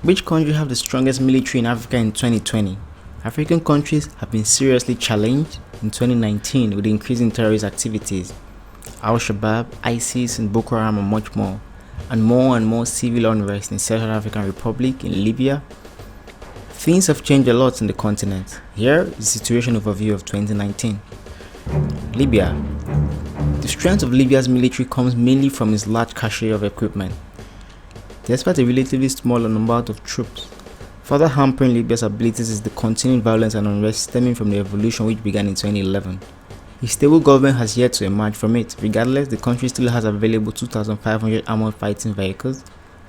Which country have the strongest military in Africa in 2020? African countries have been seriously challenged in 2019 with the increase in terrorist activities. Al-Shabab, ISIS and Boko Haram and much more. And more civil unrest in Central African Republic, in Libya. Things have changed a lot in the continent. Here is the situation overview of 2019. Libya. The strength of Libya's military comes mainly from its large cache of equipment. Despite a relatively small number of troops, further hampering Libya's abilities is the continuing violence and unrest stemming from the revolution which began in 2011. A stable government has yet to emerge from it. Regardless, the country still has available 2,500 armored fighting vehicles,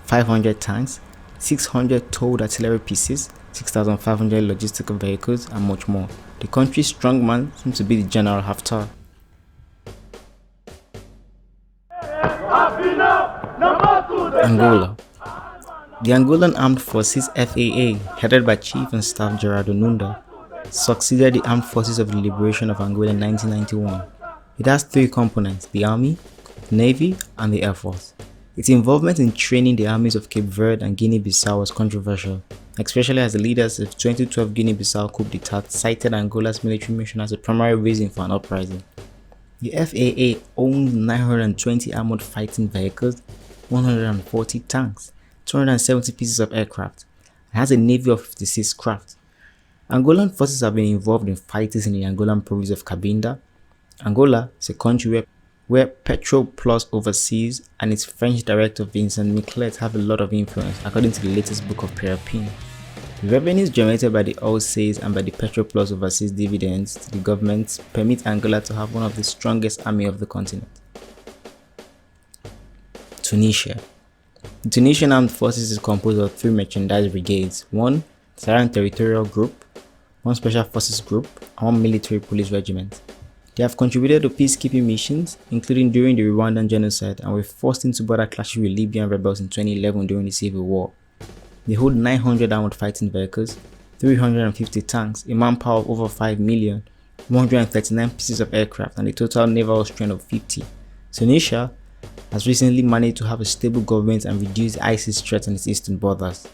500 tanks, 600 towed artillery pieces, 6,500 logistical vehicles, and much more. The country's strongman seems to be the General Haftar. Angola. The Angolan Armed Forces FAA, headed by Chief and Staff Gerardo Nunda, succeeded the Armed Forces of the Liberation of Angola in 1991. It has three components: the Army, the Navy, and the Air Force. Its involvement in training the armies of Cape Verde and Guinea-Bissau was controversial, especially as the leaders of the 2012 Guinea-Bissau coup d'etat cited Angola's military mission as a primary reason for an uprising. The FAA owns 920 armored fighting vehicles, 140 tanks, 270 pieces of aircraft, and has a navy of 56 craft. Angolan forces have been involved in fightings in the Angolan province of Cabinda. Angola is a country where Petro Plus overseas and its French director Vincent Miclet have a lot of influence, according to the latest book of Perapin. The revenues generated by the oil sales and by the Petro Plus overseas dividends to the government permit Angola to have one of the strongest army of the continent. Tunisia. The Tunisian Armed Forces is composed of three merchandise brigades: one Saharan Territorial Group, one Special Forces Group, and one Military Police Regiment. They have contributed to peacekeeping missions, including during the Rwandan genocide, and were forced into border clashes with Libyan rebels in 2011 during the civil war. They hold 900 armored fighting vehicles, 350 tanks, a manpower of over 5 million, 139 pieces of aircraft, and a total naval strength of 50. Tunisia has recently managed to have a stable government and reduce ISIS threat on its eastern borders.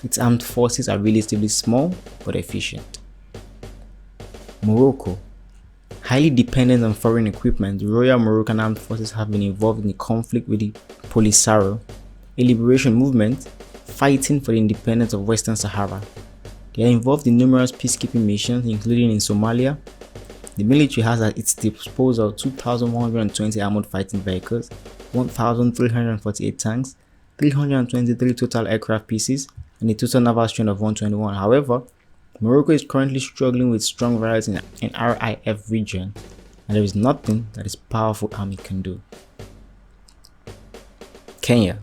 Its armed forces are relatively small but efficient. Morocco. Highly dependent on foreign equipment, the Royal Moroccan Armed Forces have been involved in a conflict with the Polisario, a liberation movement fighting for the independence of Western Sahara. They are involved in numerous peacekeeping missions, including in Somalia. The military has at its disposal 2,120 armored fighting vehicles, 1,348 tanks, 323 total aircraft pieces, and a total naval strength of 121. However, Morocco is currently struggling with strong riots in RIF region, and there is nothing that its powerful army can do. Kenya.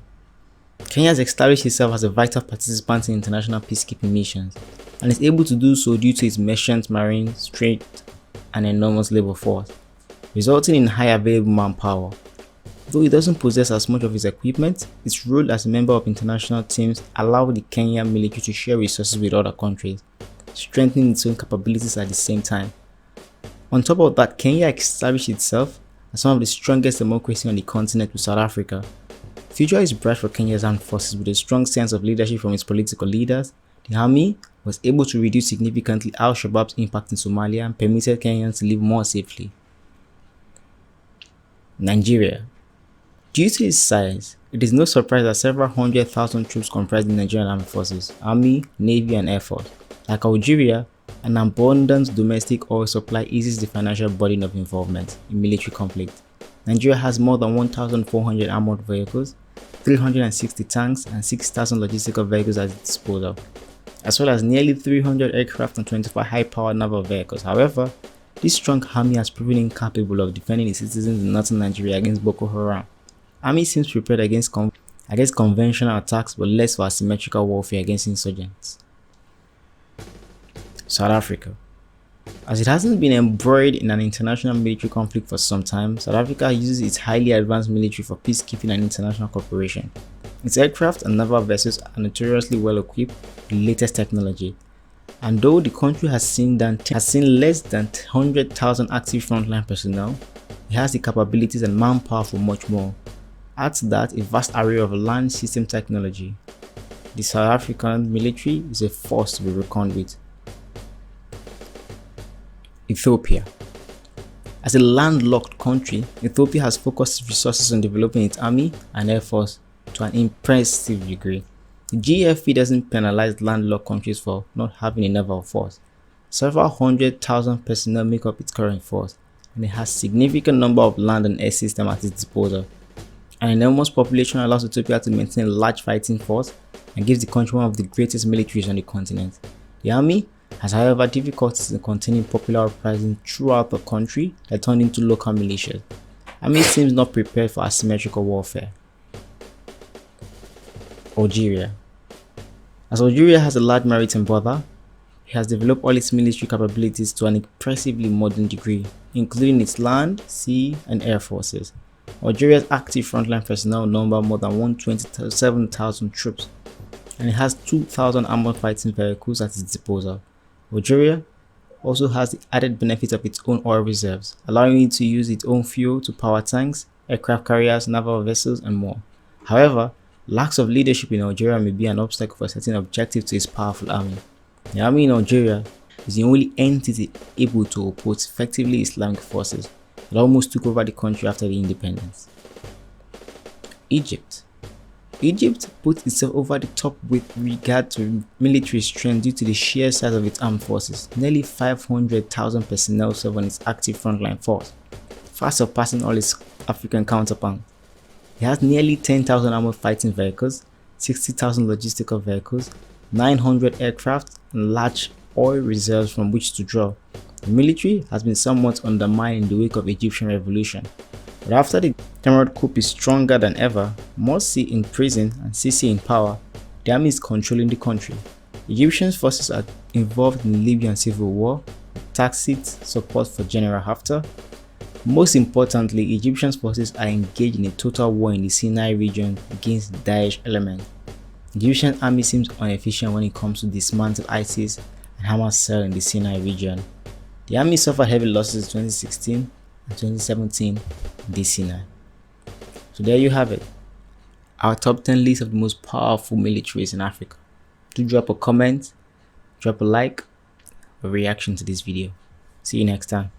Kenya has established itself as a vital participant in international peacekeeping missions, and is able to do so due to its merchant marine strength and enormous labor force, resulting in high available manpower. Though it doesn't possess as much of its equipment, its role as a member of international teams allows the Kenyan military to share resources with other countries, strengthening its own capabilities at the same time. On top of that, Kenya established itself as one of the strongest democracies on the continent with South Africa. The future is bright for Kenya's armed forces with a strong sense of leadership from its political leaders. The army was able to reduce significantly Al-Shabab's impact in Somalia and permitted Kenyans to live more safely. Nigeria. Due to its size, it is no surprise that several 100,000 troops comprise the Nigerian Armed Forces, Army, Navy, and Air Force. Like Algeria, an abundant domestic oil supply eases the financial burden of involvement in military conflict. Nigeria has more than 1,400 armored vehicles, 360 tanks, and 6,000 logistical vehicles at its disposal, as well as nearly 300 aircraft and 24 high-powered naval vehicles. However, this strong army has proven incapable of defending its citizens in northern Nigeria against Boko Haram. Army seems prepared against conventional attacks but less for asymmetrical warfare against insurgents. South Africa. As it hasn't been embroiled in an international military conflict for some time, South Africa uses its highly advanced military for peacekeeping and international cooperation. Its aircraft and naval vessels are notoriously well equipped with the latest technology, and though the country has seen less than 100,000 active frontline personnel, it has the capabilities and manpower for much more. Add to that a vast array of land system technology. the South African military is a force to be reckoned with. Ethiopia. As a landlocked country, Ethiopia has focused its resources on developing its army and air force to an impressive degree. The GFP doesn't penalize landlocked countries for not having a naval force. Several 100,000 personnel make up its current force, and it has a significant number of land and air systems at its disposal. An enormous population allows Ethiopia to maintain a large fighting force and gives the country one of the greatest militaries on the continent. The army has, however, difficulties in containing popular uprisings throughout the country that turned into local militias. Army seems not prepared for asymmetrical warfare. Algeria. As Algeria has a large maritime border, it has developed all its military capabilities to an impressively modern degree, including its land, sea, and air forces. Algeria's active frontline personnel number more than 127,000 troops, and it has 2,000 armored fighting vehicles at its disposal. Algeria also has the added benefit of its own oil reserves, allowing it to use its own fuel to power tanks, aircraft carriers, naval vessels, and more. However, lacks of leadership in Algeria may be an obstacle for setting objectives to its powerful army. The army in Algeria is the only entity able to oppose effectively Islamic forces that almost took over the country after the independence. Egypt. Egypt put itself over the top with regard to military strength due to the sheer size of its armed forces. Nearly 500,000 personnel serve on its active frontline force, far surpassing all its African counterparts. It has nearly 10,000 armored fighting vehicles, 60,000 logistical vehicles, 900 aircraft, and large oil reserves from which to draw. The military has been somewhat undermined in the wake of the Egyptian revolution, but after the Emirate coup is stronger than ever, Morsi in prison and Sisi in power, the army is controlling the country. Egyptian forces are involved in the Libyan civil war, tacit support for General Haftar. Most importantly, Egyptian forces are engaged in a total war in the Sinai region against Daesh elements. The Egyptian army seems inefficient when it comes to dismantle ISIS and Hamas cell in the Sinai region. The army suffered heavy losses in 2016 and 2017 in the Sinai. So there you have it, our top 10 list of the most powerful militaries in Africa. Do drop a comment, drop a like, or reaction to this video. See you next time.